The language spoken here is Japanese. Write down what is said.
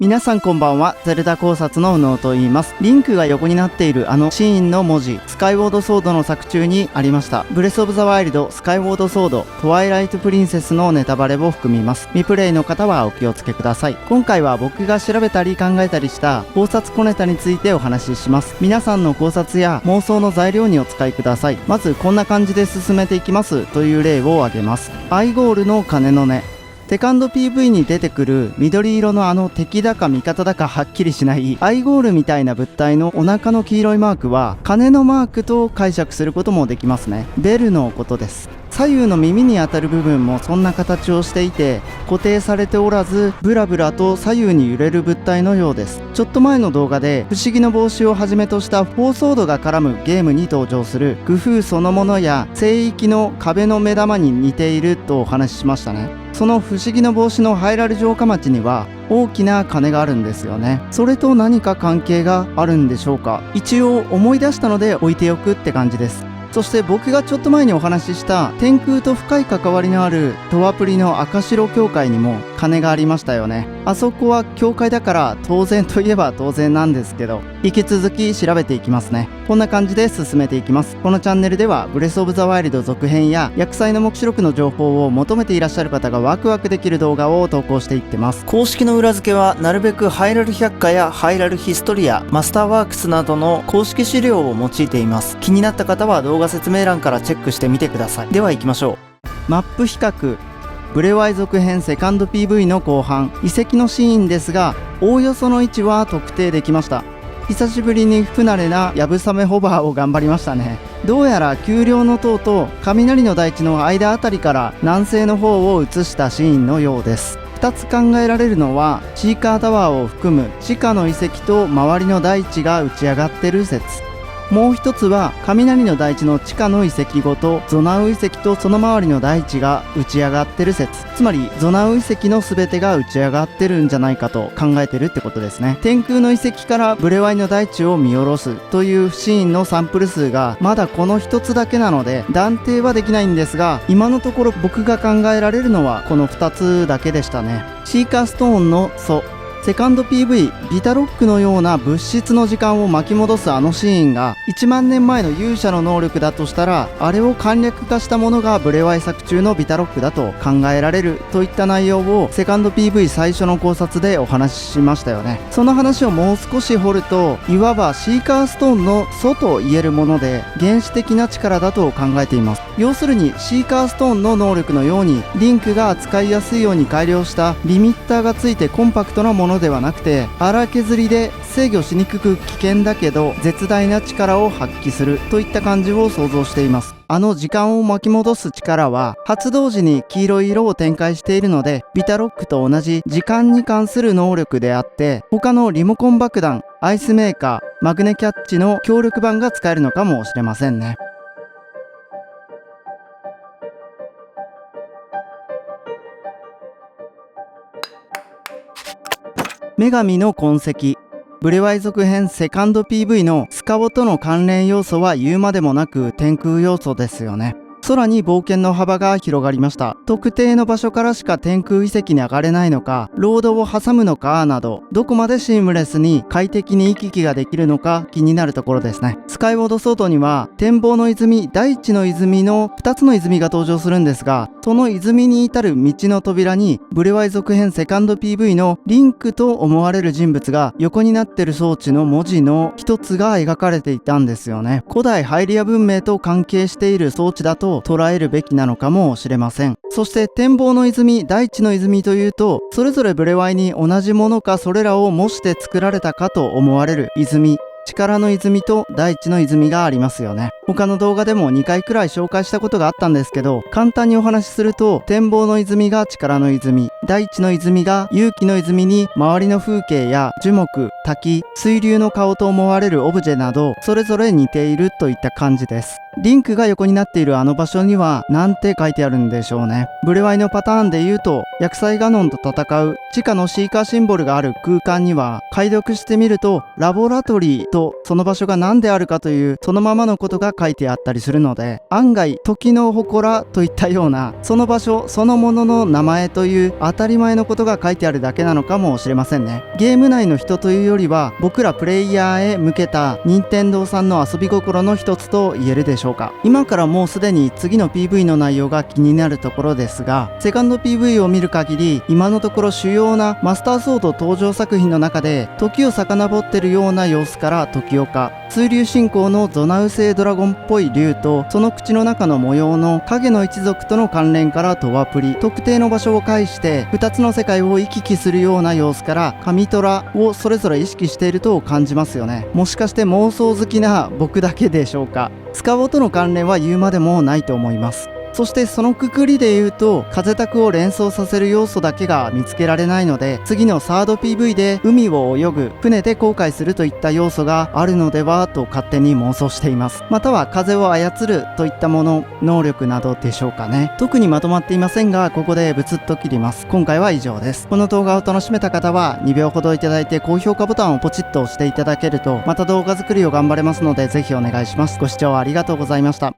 皆さんこんばんは。ゼルダ考察の宇野と言います。リンクが横になっているあのシーンの文字、スカイウォードソードの作中にありました。ブレスオブザワイルド、スカイウォードソード、トワイライトプリンセスのネタバレを含みます。未プレイの方はお気をつけください。今回は僕が調べたり考えたりした考察小ネタについてお話しします。皆さんの考察や妄想の材料にお使いください。まずこんな感じで進めていきますという例を挙げます。アイゴールの鐘の音。セカンド PV に出てくる緑色のあの敵だか味方だかはっきりしないアイゴールみたいな物体のお腹の黄色いマークは鐘のマークと解釈することもできますね。ベルのことです。左右の耳に当たる部分もそんな形をしていて固定されておらずブラブラと左右に揺れる物体のようです。ちょっと前の動画で不思議の帽子をはじめとしたフォーソードが絡むゲームに登場するグフーそのものや聖域の壁の目玉に似ているとお話ししましたね。その不思議の帽子のハイラル城下町には大きな鐘があるんですよね。それと何か関係があるんでしょうか。一応思い出したので置いておくって感じです。そして僕がちょっと前にお話しした天空と深い関わりのあるトワプリの赤白教会にも鐘がありましたよね。あそこは教会だから当然といえば当然なんですけど、引き続き調べていきますね。こんな感じで進めていきます。このチャンネルではブレスオブザワイルド続編や薬剤の目視録の情報を求めていらっしゃる方がワクワクできる動画を投稿していってます。公式の裏付けはなるべくハイラル百科やハイラルヒストリア、マスターワークスなどの公式資料を用いています。気になった方は動画説明欄からチェックしてみてください。では行きましょう。マップ比較。ブレワイ続編セカンド PV の後半、遺跡のシーンですがおおよその位置は特定できました。久しぶりに不慣れなやぶさめホバーを頑張りましたね。どうやら丘陵の塔と雷の大地の間あたりから南西の方を映したシーンのようです。2つ考えられるのはシーカータワーを含む地下の遺跡と周りの大地が打ち上がってる説。もう一つは雷の大地の地下の遺跡ごとゾナウ遺跡とその周りの大地が打ち上がってる説。つまりゾナウ遺跡の全てが打ち上がってるんじゃないかと考えてるってことですね。天空の遺跡からブレワイの大地を見下ろすというシーンのサンプル数がまだこの一つだけなので断定はできないんですが、今のところ僕が考えられるのはこの2つだけでしたね。シーカーストーンの祖。セカンド PV ビタロックのような物質の時間を巻き戻すあのシーンが1万年前の勇者の能力だとしたら、あれを簡略化したものがブレワイ作中のビタロックだと考えられるといった内容をセカンド PV 最初の考察でお話ししましたよね。その話をもう少し掘ると、いわばシーカーストーンの祖と言えるもので原始的な力だと考えています。要するにシーカーストーンの能力のようにリンクが扱いやすいように改良したリミッターがついてコンパクトなものではなくて、荒削りで制御しにくく危険だけど絶大な力を発揮するといった感じを想像しています。あの時間を巻き戻す力は発動時に黄色い色を展開しているのでビタロックと同じ時間に関する能力であって、他のリモコン爆弾、アイスメーカー、マグネキャッチの協力版が使えるのかもしれませんね。女神の痕跡。ブレワイ続編セカンド PV のスカボとの関連要素は言うまでもなく天空要素ですよね。空に冒険の幅が広がりました。特定の場所からしか天空遺跡に上がれないのか、ロードを挟むのかなど、どこまでシームレスに快適に行き来ができるのか気になるところですね。スカイウォードソードには展望の泉、大地の泉の2つの泉が登場するんですが、その泉に至る道の扉にブレワイ続編セカンド PV のリンクと思われる人物が横になってる装置の文字の一つが描かれていたんですよね。古代ハイリア文明と関係している装置だと捉えるべきなのかもしれません。そして展望の泉、大地の泉というとそれぞれブレワイに同じものかそれらを模して作られたかと思われる泉、力の泉と大地の泉がありますよね。他の動画でも2回くらい紹介したことがあったんですけど、簡単にお話しすると展望の泉が力の泉、大地の泉が勇気の泉に周りの風景や樹木、滝、水流の顔と思われるオブジェなどそれぞれ似ているといった感じです。リンクが横になっているあの場所には何て書いてあるんでしょうね。ブレワイのパターンで言うと、薬剤ガノンと戦う地下のシーカーシンボルがある空間には、解読してみるとラボラトリーとその場所が何であるかというそのままのことが書いてあったりするので、案外時の祠といったようなその場所そのものの名前という当たり前のことが書いてあるだけなのかもしれませんね。ゲーム内の人というよりは僕らプレイヤーへ向けた任天堂さんの遊び心の一つと言えるでしょうか。今からもうすでに次の PV の内容が気になるところですが、セカンド PV を見る限り今のところ主要なマスターソード登場作品の中で時を遡ってるような様子から時岡、通流信仰のゾナウ星ドラゴンっぽい竜とその口の中の模様の影の一族との関連からトワプリ、特定の場所を介して2つの世界を行き来するような様子から神虎をそれぞれ意識していると感じますよね。もしかして妄想好きな僕だけでしょうか。スカボとの関連は言うまでもないと思います。そしてそのくくりで言うと風拓を連想させる要素だけが見つけられないので、次のサード PV で海を泳ぐ、船で航海するといった要素があるのではと勝手に妄想しています。または風を操るといったもの、能力などでしょうかね。特にまとまっていませんが、ここでブツッと切ります。今回は以上です。この動画を楽しめた方は2秒ほどいただいて高評価ボタンをポチッと押していただけるとまた動画作りを頑張れますので、ぜひお願いします。ご視聴ありがとうございました。